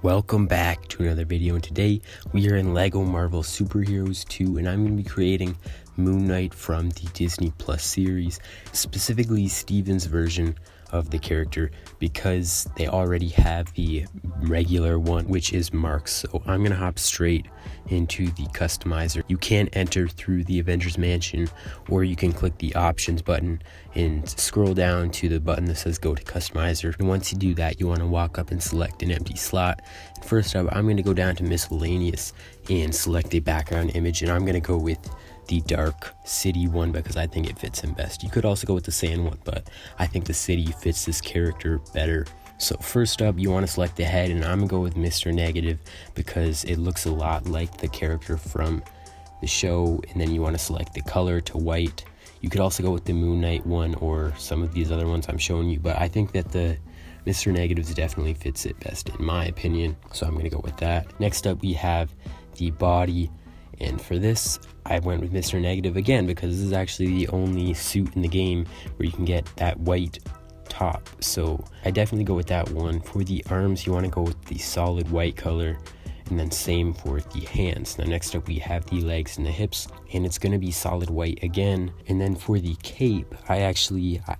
Welcome back to another video, and today we are in LEGO Marvel Super Heroes 2, and I'm going to be creating Moon Knight from the Disney Plus series, specifically Steven's version of the character, because they already have the regular one, which is Mark's. So I'm going to hop straight into the customizer. You can enter through the Avengers Mansion, or you can click the options button and scroll down to the button that says go to customizer. And once you do that, you want to walk up and select an empty slot. And first up, I'm going to go down to miscellaneous and select a background image, and I'm going to go with the dark city one because I think it fits him best. You could also go with the sand one, but I think the city fits this character better. So first up, you want to select the head, and I'm gonna go with Mr. Negative because it looks a lot like the character from the show. And then you want to select the color to white. You could also go with the Moon Knight one or some of these other ones I'm showing you, but I think that the Mr. Negatives definitely fits it best in my opinion, so I'm gonna go with that. Next up, we have the body, and for this I went with Mr. Negative again because this is actually the only suit in the game where you can get that white top, so I definitely go with that one. For the arms, you want to go with the solid white color, and then same for the hands. Now next up, we have the legs and the hips, and it's going to be solid white again. And then for the cape,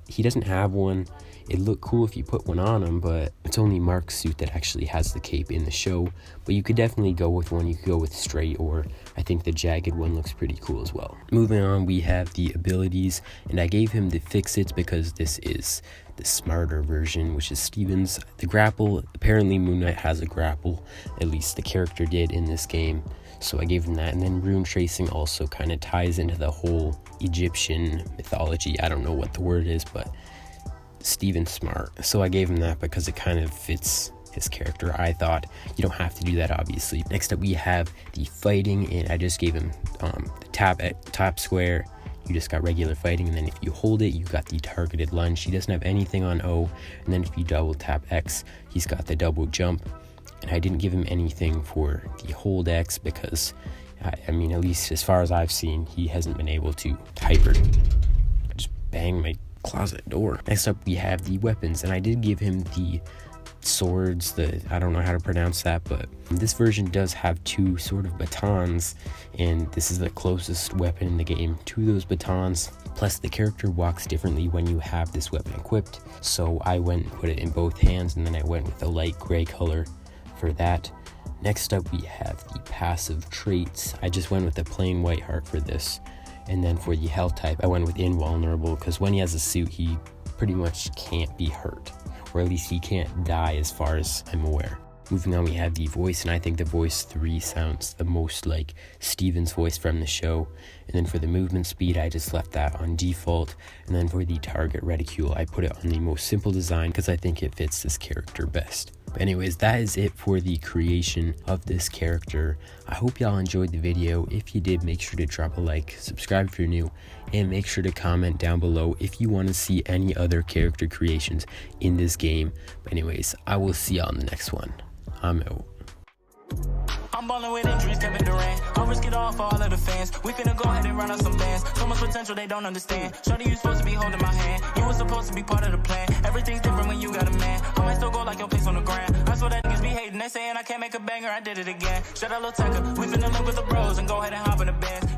he doesn't have one. It'd look cool if you put one on him, but it's only Mark's suit that actually has the cape in the show. But you could definitely go with one. You could go with straight, or I think the jagged one looks pretty cool as well. Moving on, we have the abilities, and I gave him the fix-its because this is the smarter version, which is Steven's. The grapple, apparently Moon Knight has a grapple, at least the character did in this game, so I gave him that. And then rune tracing also kind of ties into the whole Egyptian mythology. I don't know what the word is, but Steven's smart, so I gave him that because it kind of fits his character. I thought you don't have to do that, obviously. Next up, we have the fighting, and I just gave him the tap square. You just got regular fighting, and then if you hold it, you got the targeted lunge. He doesn't have anything on O, and then if you double tap X, he's got the double jump. And I didn't give him anything for the hold X because I mean, at least as far as I've seen, he hasn't been able to hyper. I just banged my closet door. Next up, we have the weapons, and I did give him the swords, I don't know how to pronounce that, but this version does have two sort of batons, and this is the closest weapon in the game to those batons. Plus, the character walks differently when you have this weapon equipped, so I went and put it in both hands, and then I went with a light gray color for that. Next up, we have the passive traits. I just went with a plain white heart for this. And then for the health type, I went with invulnerable because when he has a suit, he pretty much can't be hurt, or at least he can't die as far as I'm aware. Moving on, we have the voice, and I think the voice 3 sounds the most like Steven's voice from the show. And then for the movement speed, I just left that on default. And then for the target reticule, I put it on the most simple design because I think it fits this character best. But anyways, that is it for the creation of this character. I hope y'all enjoyed the video. If you did, make sure to drop a like, subscribe if you're new, and make sure to comment down below if you want to see any other character creations in this game. But anyways, I will see y'all in the next one. I'm out. I'm ballin' with injuries, Kevin Durant. I'll risk it all for all of the fans. We finna go ahead and run out some bands. So much potential they don't understand. Shorty, you supposed to be holding my hand. You were supposed to be part of the plan. Everything's different when you got a man. I might still go like your place on the ground. I swear that niggas be hating. They saying I can't make a banger. I did it again. Shut up, little Tucker. We finna link with the bros and go ahead and hop in the bands.